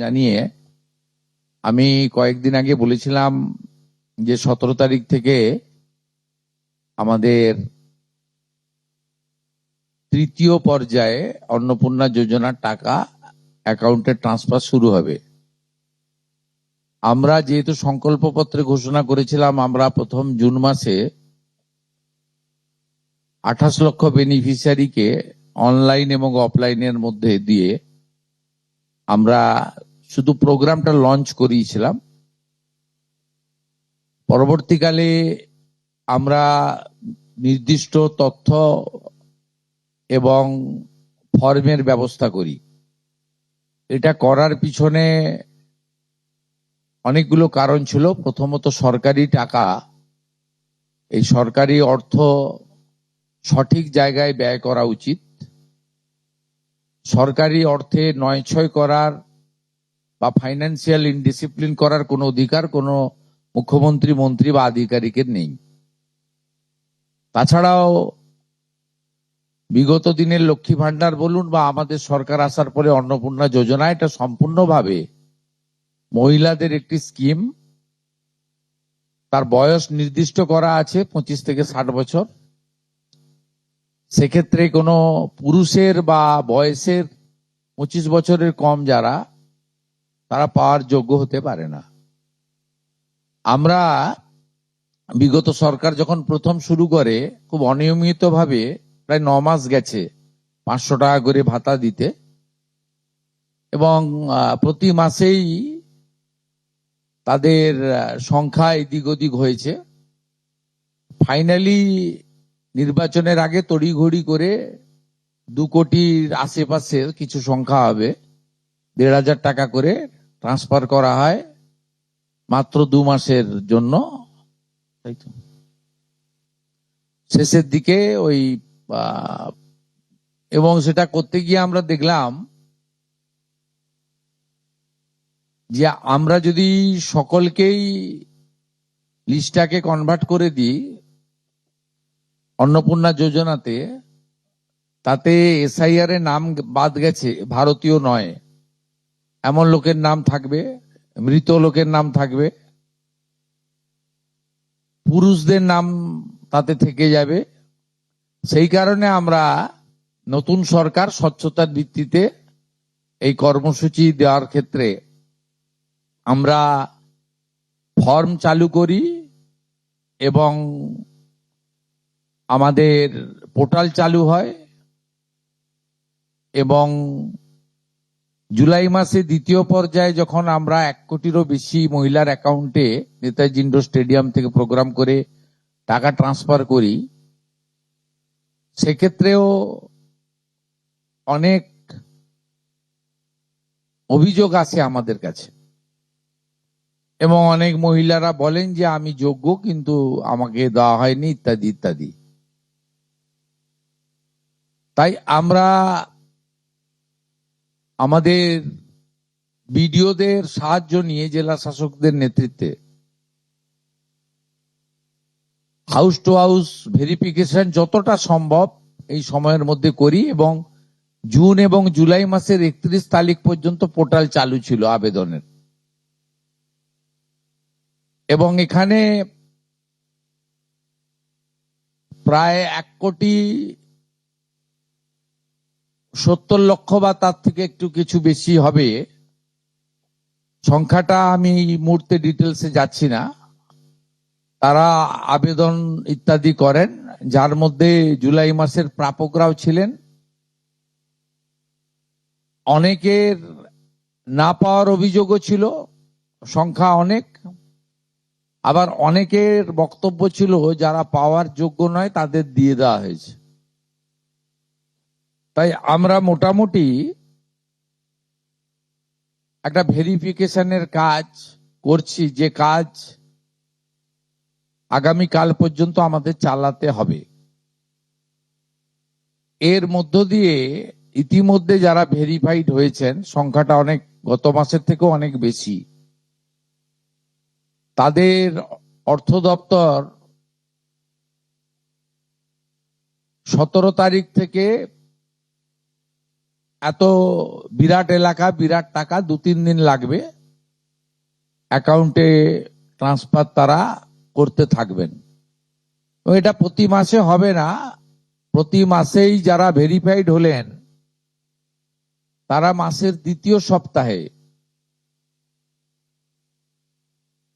জানিয়ে আমি কয়েকদিন আগে বলেছিলাম যে 17 তারিখ থেকে আমাদের তৃতীয় পর্যায়ে অন্নপূর্ণা যোজনার টাকা অ্যাকাউন্টে ট্রান্সফার শুরু হবে। আমরা যেহেতু সংকল্পপত্রে ঘোষণা করেছিলাম আমরা প্রথম জুন মাসে 28 লক্ষ বেনিফিশিয়ারিকে অনলাইন এবং অফলাইনের মধ্যে দিয়ে আমরা শুধু প্রোগ্রামটা লঞ্চ করিয়েছিলাম। পরবর্তীকালে আমরা নির্দিষ্ট তথ্য এবং ফর্মের ব্যবস্থা করি। এটা করার পিছনে অনেকগুলো কারণ ছিল। প্রথমত সরকারি টাকা, এই সরকারি অর্থ সঠিক জায়গায় ব্যয় করা উচিত। সরকারি অর্থে নয়ছয় করার বা ফাইন্যান্সিয়াল ইনডিসিপ্লিন করার কোনো অধিকার কোনো মুখ্যমন্ত্রী, মন্ত্রী বা আধিকারিকের নেই। তাছাড়াও বিগত দিনের লক্ষ্মী ভান্ডার বলুন বা আমাদের সরকার আসার পরে অন্নপূর্ণা যোজনা, এটা সম্পূর্ণভাবে মহিলাদের একটি স্কিম। তার বয়স নির্দিষ্ট করা আছে 25 থেকে 60 বছর। সেক্ষেত্রে কোনো পুরুষের বা বয়সের 25 বছরের কম যারা, তারা পাওয়ার যোগ্য হতে পারে না। আমরা বিগত সরকার যখন প্রথম শুরু করে খুব অনিয়মিতভাবে প্রায় 9 মাস গেছে 500 টাকা করে ভাতা দিতে, এবং প্রতি মাসেই তাদের সংখ্যা এদিক ওদিক হয়েছে। ফাইনালি নির্বাচনের আগে তড়িঘড়ি করে 2 কোটির আশেপাশে কিছু সংখ্যা হবে, 1,500 টাকা করে ট্রান্সফার করা হয় মাত্র 2 মাসের জন্য। তাই তো শেষের দিকে ওই এবং সেটা করতে গিয়ে আমরা দেখলাম যে আমরা যদি সকলকেই লিস্টটাকে কনভার্ট করে দিই অন্নপূর্ণা যোজনাতে, তাতে এসআইআর এর নাম বাদ গেছে, ভারতীয় নয় এমন লোকের নাম থাকবে, মৃত লোকের নাম থাকবে, পুরুষদের নাম তাতে থেকে যাবে। সেই কারণে আমরা নতুন সরকার স্বচ্ছতার ভিত্তিতে এই কর্মসূচি দেওয়ার ক্ষেত্রে আমরা ফর্ম চালু করি এবং আমাদের পোর্টাল চালু হয়, এবং জুলাই মাসে দ্বিতীয় পর্যায়ে যখন আমরা 1 কোটিরও বেশি মহিলার অ্যাকাউন্টে নেতাজি ইন্ডোর স্টেডিয়াম থেকে প্রোগ্রাম করে টাকা ট্রান্সফার করি, সেক্ষেত্রেও অনেক অভিযোগ আসে আমাদের কাছে, এবং অনেক মহিলারা বলেন যে আমি যোগ্য কিন্তু আমাকে দেওয়া হয়নি ইত্যাদি ইত্যাদি। তাই আমরা আমাদের বিডিওদের সাহায্য নিয়ে জেলা শাসকদের নেতৃত্বে হাউস টু হাউস ভেরিফিকেশন যতটা সম্ভব এই সময়ের মধ্যে করি, এবং জুন এবং জুলাই মাসের 31 তারিখ পর্যন্ত পোর্টাল চালু ছিল আবেদনের। এবং এখানে প্রায় 1,70,00,000 বা তার থেকে একটু কিছু বেশি হবে, সংখ্যাটা আমি এই মুহূর্তে ডিটেলসে যাচ্ছি না, তারা আবেদন ইত্যাদি করেন, যার মধ্যে জুলাই মাসের প্রাপকরাও ছিলেন। অনেকের না পাওয়ার অভিযোগও ছিল, সংখ্যা অনেক। আবার অনেকের বক্তব্য ছিল যারা পাওয়ার যোগ্য নয় তাদের দিয়ে দেওয়া হয়েছে। তাই আমরা মোটামুটি একটা ভেরিফিকেশনের কাজ করছি, যে কাজ আগামী কাল পর্যন্ত আমাদের চালাতে হবে। এর মধ্য দিয়ে ইতিমধ্যে যারা ভেরিফাইড হয়েছেন সংখ্যাটা অনেক, গত মাসের থেকেও অনেক বেশি, তাদের অর্থ দপ্তর 17 তারিখ থেকে এত বিরাট এলাকা, বিরাট টাকা, 2-3 দিন লাগবে অ্যাকাউন্টে ট্রান্সফার তারা করতে থাকবেন। এটা প্রতি মাসে হবে না, প্রতি মাসেই যারা ভেরিফাইড হলেন তারা মাসের 2য় সপ্তাহে,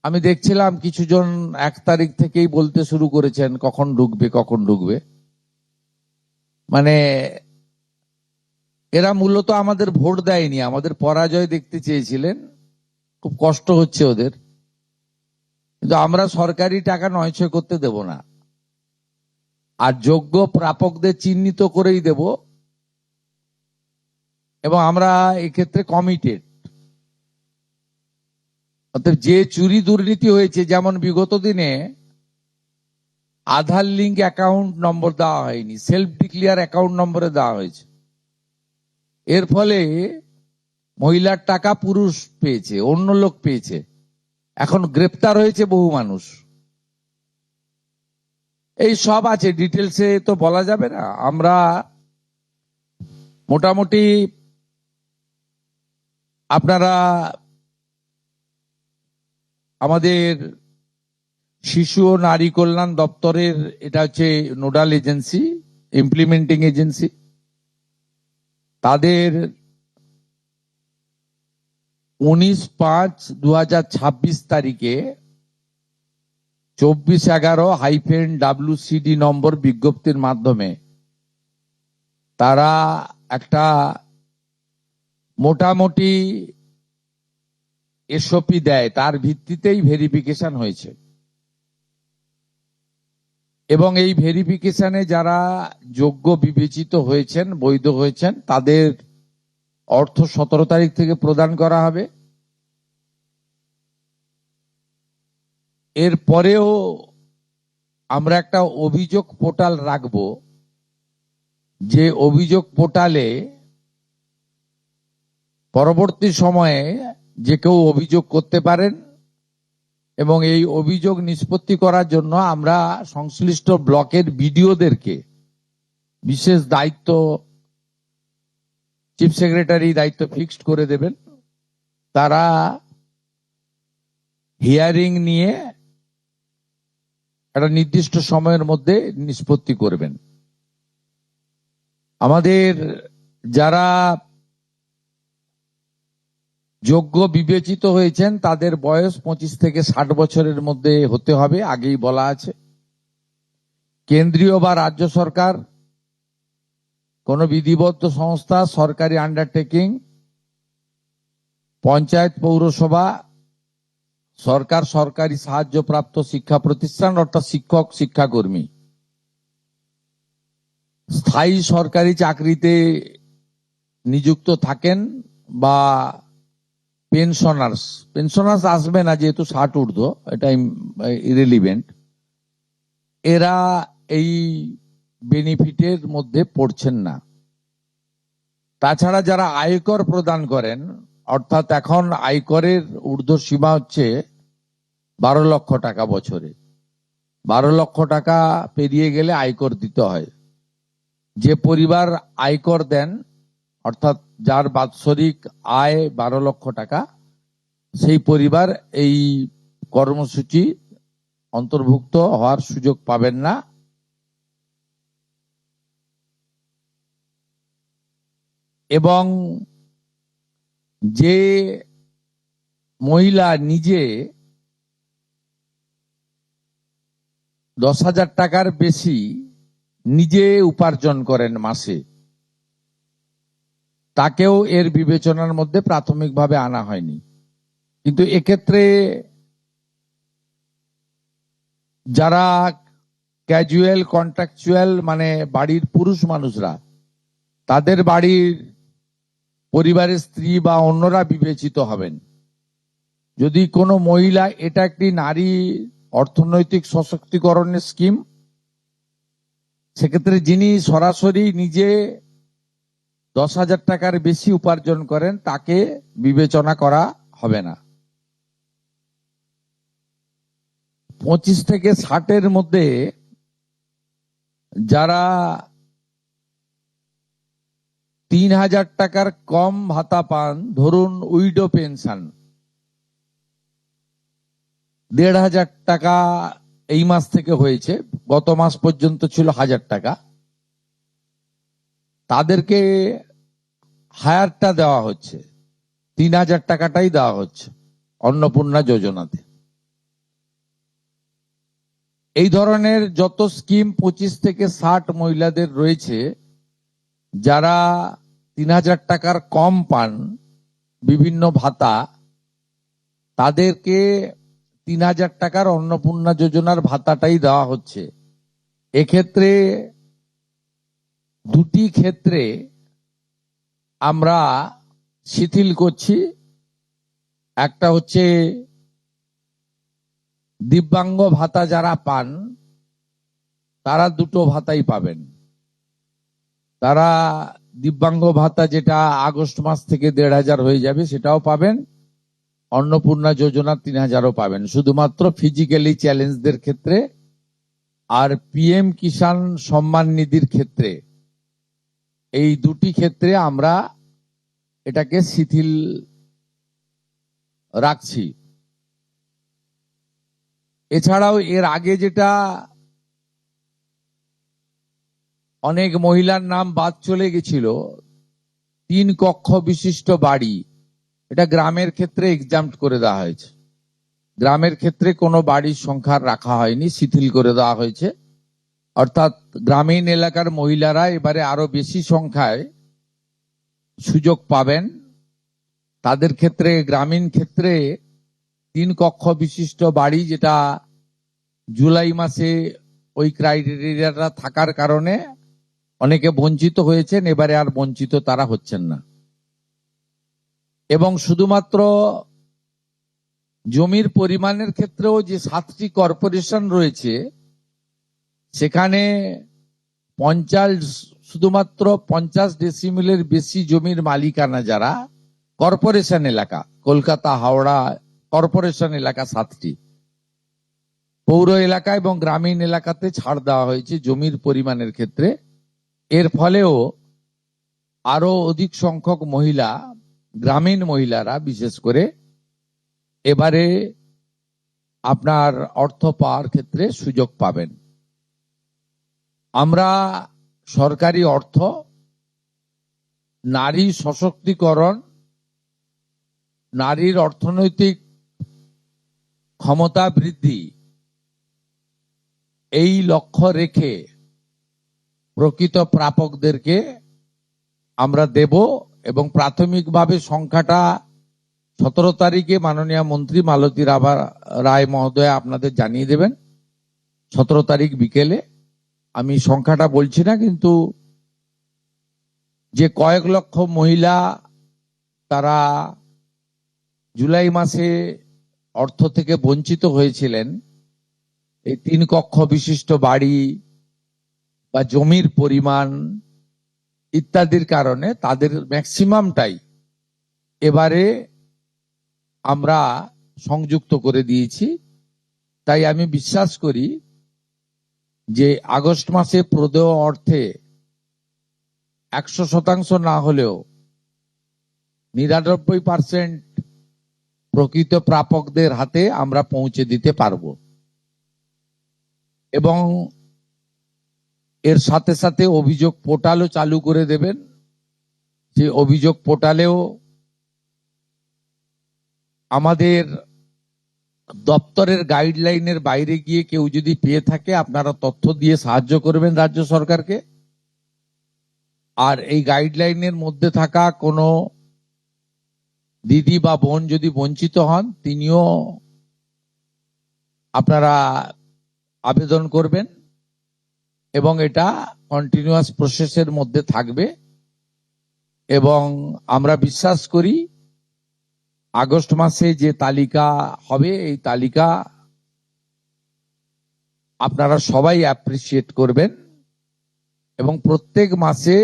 আমি দেখছিলাম কিছুজন 1 তারিখ থেকেই বলতে শুরু করেছেন কখন ঢুকবে কখন ঢুকবে। মানে এরা মূলত আমাদের ভোট দেয়নি, আমাদের পরাজয় দেখতে চেয়েছিলেন, খুব কষ্ট হচ্ছে ওদের। কিন্তু আমরা সরকারি টাকা নয়ছয় করতে দেব না, আর যোগ্য প্রাপকদের চিহ্নিত করেই দেব, এবং আমরা এক্ষেত্রে কমিটেড। অর্থাৎ যে চুরি দুর্নীতি হয়েছে, যেমন বিগত দিনে আধার লিঙ্ক অ্যাকাউন্ট নম্বর দেওয়া হয়নি, সেলফ ডিক্লিয়ার অ্যাকাউন্ট নম্বরে দেওয়া হয়েছে, এর ফলে মহিলার টাকা পুরুষ পেয়েছে, অন্য লোক পেয়েছে, এখন গ্রেপ্তার হয়েছে বহু মানুষ। এই সব আছে, ডিটেলসে তো বলা যাবে না। আমরা মোটামুটি আপনারা আমাদের শিশু ও নারী কল্যাণ দপ্তরের, এটা হচ্ছে নোডাল এজেন্সি, ইমপ্লিমেন্টিং এজেন্সি, তাদের 19/5/2026 তারিখে 2411-WCD নম্বর বিজ্ঞপ্তির মাধ্যমে তারা একটা মোটামুটি এসওপি দেয়, তার ভিত্তিতেই ভেরিফিকেশন হয়েছে। এবং এই ভেরিফিকেশনে যারা যোগ্য বিবেচিত হয়েছেন, বৈধ হয়েছেন, তাদের অর্থ 17 তারিখ থেকে প্রদান করা হবে। এরপরেও আমরা একটা অভিযোগ পোর্টাল রাখব, যে অভিযোগ পোর্টালে পরবর্তী সময়ে যে কেউ অভিযোগ করতে পারেন, এবং এই অভিযোগ নিষ্পত্তি করার জন্য আমরা সংশ্লিষ্ট ব্লকের বিডিওদেরকে বিশেষ দায়িত্ব, চিফ সেক্রেটারি দায়িত্ব ফিক্সড করে দেবেন। তারা হিয়ারিং নিয়ে একটা নির্দিষ্ট সময়ের মধ্যে নিষ্পত্তি করবেন। আমাদের যারা যোগ্য বিবেচিত হয়েছেন তাদের বয়স 25 থেকে 60 বছরের মধ্যে হতে হবে, আগেই বলা আছে। কেন্দ্রীয় বা রাজ্য সরকার, কোন বিধিবদ্ধ সংস্থা, সরকারি আন্ডারটেকিং, পঞ্চায়েত, পৌরসভা, সরকার, সরকারি সাহায্যপ্রাপ্ত শিক্ষা প্রতিষ্ঠান অর্থাৎ শিক্ষক, শিক্ষাকর্মী, স্থায়ী সরকারি চাকরিতে নিযুক্ত থাকেন, বা পেনশনার্স আসবে না যেহেতু 60 ঊর্ধ্ব, এটা ইরেলিভেন্ট, এরা এই বেনিফিটের মধ্যে পড়ছেন না। তাছাড়া যারা আয়কর প্রদান করেন, অর্থাৎ এখন আয়করের ঊর্ধ্ব সীমা হচ্ছে 12 লক্ষ টাকা বছরে, 12 লক্ষ টাকা পেরিয়ে গেলে আয়কর দিতে হয়। যে পরিবার আয়কর দেন, অর্থাৎ যার বাৎসরিক আয় 12 লক্ষ টাকা, সেই পরিবার এই কর্মসূচি অন্তর্ভুক্ত হওয়ার সুযোগ পাবেন না। এবং যে মহিলা নিজে 10,000 টাকার বেশি নিজে উপার্জন করেন মাসে, তাকেও এর বিবেচনার মধ্যে প্রাথমিকভাবে আনা হয়নি। কিন্তু এক্ষেত্রে যারা ক্যাজুয়াল, কন্ট্রাকচুয়াল, মানে বাড়ির পুরুষ মানুষরা, তাদের বাড়ির পরিবারের স্ত্রী বা অন্যরা বিবেচিত হবেন। যদি কোনো মহিলা, এটা একটি নারী অর্থনৈতিক সশক্তিকরণের স্কিম, সেক্ষেত্রে যিনি সরাসরি নিজে 10,000 টাকার বেশি উপার্জন করেন তাকে বিবেচনা করা হবে না। 25 থেকে 60-এর মধ্যে যারা 3,000 টাকার কম ভাতা পান, ধরুন উইডো পেনশন 1,500 টাকা এই মাস থেকে হয়েছে, গত মাস পর্যন্ত ছিল 1,000 টাকা, তাদেরকে হায়ারটা দেওয়া হচ্ছে, 3,000 টাকাটাই দেওয়া হচ্ছে অন্নপূর্ণা যোজনাতে। এই ধরনের যত স্কিম 25 থেকে 60 মহিলাদের রয়েছে যারা 3,000 টাকার কম পান বিভিন্ন ভাতা, তাদেরকে 3,000 টাকার অন্নপূর্ণা যোজনার ভাতাটাই দেওয়া হচ্ছে। এক্ষেত্রে দুটি ক্ষেত্রে আমরা শিথিল করছি। একটা হচ্ছে দিব্যাঙ্গ ভাতা যারা পান তারা দুটো ভাতাই পাবেন। তারা দিব্যাঙ্গ ভাতা যেটা আগস্ট মাস থেকে 1,500 হয়ে যাবে সেটাও পাবেন, অন্নপূর্ণা যোজনা 3,000ও পাবেন, শুধুমাত্র ফিজিক্যালি চ্যালেঞ্জদের ক্ষেত্রে। আর পিএম কিষাণ সম্মান নিধির ক্ষেত্রে, এই দুটি ক্ষেত্রে আমরা এটাকে শিথিল রাখছি। এছাড়াও এর আগে যেটা অনেক মহিলার নাম বাদ চলে গেছিল, 3 কক্ষ বিশিষ্ট বাড়ি, এটা গ্রামের ক্ষেত্রে এক্সাম্পট করে দেওয়া হয়েছে। গ্রামের ক্ষেত্রে কোনো বাড়ির সংখ্যা রাখা হয়নি, শিথিল করে দেওয়া হয়েছে। অর্থাৎ গ্রামীণ এলাকার মহিলারা এবারে আরো বেশি সংখ্যায় সুযোগ পাবেন। তাদের ক্ষেত্রে, গ্রামীণ ক্ষেত্রে 3 কক্ষ বিশিষ্ট বাড়ি, যেটা জুলাই মাসে ওই ক্রাইটেরিয়াটা থাকার কারণে অনেকে বঞ্চিত হয়েছেন, এবারে আর বঞ্চিত তারা হচ্ছেন না। এবং শুধুমাত্র জমির পরিমাণের ক্ষেত্রেও যে 7টি কর্পোরেশন রয়েছে, সেখানে শুধুমাত্র 50 ডেসিমেলের বেশি জমির মালিকানা যারা কর্পোরেশন এলাকা, কলকাতা হাওড়া কর্পোরেশন এলাকা 7টি, পৌর এলাকা এবং গ্রামীণ এলাকাতে ছাড় দেওয়া হয়েছে জমির পরিমাণের ক্ষেত্রে। এর ফলেও আরো অধিক সংখ্যক মহিলা, গ্রামীণ মহিলারা বিশেষ করে, এবারে আপনার অর্থ পাওয়ার ক্ষেত্রে সুযোগ পাবেন। আমরা সরকারি অর্থ, নারী সশক্তিকরণ, নারীর অর্থনৈতিক ক্ষমতা বৃদ্ধি, এই লক্ষ্য রেখে প্রকৃত প্রাপকদেরকে আমরা দেব। এবং প্রাথমিকভাবে সংখ্যাটা 17 তারিখে মাননীয় মন্ত্রী মালতী রায় মহোদয় আপনাদের জানিয়ে দেবেন। 17 তারিখ বিকেলে, আমি সংখ্যাটা বলছি না, কিন্তু যে কয়েক লক্ষ মহিলা তারা জুলাই মাসে অর্থ থেকে বঞ্চিত হয়েছিলেন, এই 3 কক্ষ বিশিষ্ট বাড়ি বা জমির পরিমাণ ইত্যাদির কারণে তাদের ম্যাক্সিমামটাই এবারে আমরা সংযুক্ত করে দিয়েছি। তাই আমি বিশ্বাস করি যে আগস্ট মাসে প্রদেয় অর্থে 100% না হলেও 99% প্রকৃত প্রাপকদের হাতে আমরা পৌঁছে দিতে পারব। এবং এর সাথে সাথে অভিযোগ পোর্টালও চালু করে দেবেন। সেই অভিযোগ পোর্টালেও আমাদের দপ্তরের গাইডলাইনের বাইরে গিয়ে কেউ যদি পেয়ে থাকে, আপনারা তথ্য দিয়ে সাহায্য করবেন রাজ্য সরকারকে। আর এই গাইডলাইনের মধ্যে থাকা কোনো দিদি বা বোন যদি বঞ্চিত হন, তিনিও আপনারা আবেদন করবেন এবং এটা কন্টিনিউয়াস প্রসেসের মধ্যে থাকবে। এবং আমরা বিশ্বাস করি আগস্ট মাসে যে তালিকা হবে, এই তালিকা আপনারা সবাই অ্যাপ্রিসিয়েট করবেন। এবং প্রত্যেক মাসে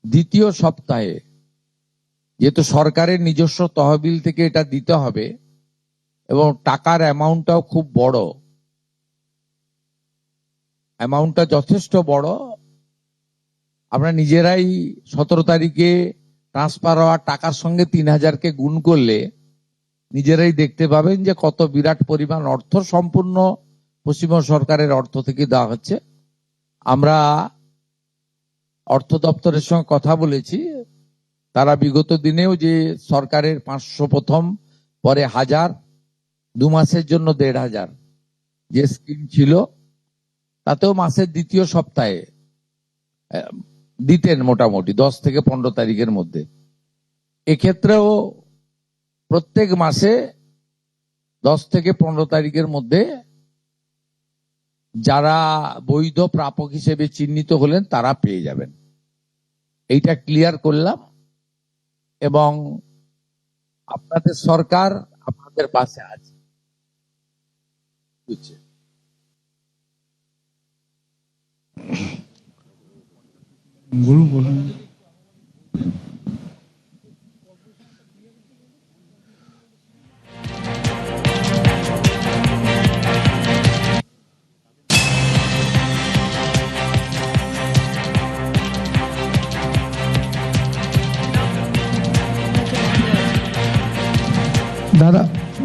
দ্বিতীয় সপ্তাহে, যেহেতু সরকারের নিজস্ব তহবিল থেকে এটা দিতে হবে এবং টাকার অ্যামাউন্টটাও খুব বড়, অ্যামাউন্টটা যথেষ্ট বড়, আমরা নিজেরাই 17 তারিখে ট্রান্সফার হওয়া টাকার সঙ্গে 3000-কে গুণ করলে নিজেরাই দেখতে পাবেন যে কত বিরাট পরিমাণ অর্থ সম্পূর্ণ পশ্চিমবঙ্গ সরকারের অর্থ থেকে দেওয়া হচ্ছে। আমরা অর্থ দপ্তরের সঙ্গে কথা বলেছি, তারা বিগত দিনেও যে সরকারের 500 প্রথম, পরে 1000, 2 মাসের জন্য 1500 যে স্কিম ছিল, তাতেও মাসের দ্বিতীয় সপ্তাহে দিতেন মোটামুটি 10 থেকে 15 তারিখের মধ্যে। এক্ষেত্রেও প্রত্যেক মাসে 10 থেকে 15 তারিখের মধ্যে যারা বৈধ প্রাপক হিসেবে চিহ্নিত হলেন তারা পেয়ে যাবেন। এইটা ক্লিয়ার করলাম এবং আপনাদের সরকার আপনাদের পাশে আছে। বুঝছে? বলুন।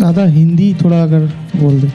दादा हिंदी थोड़ा अगर बोल दे।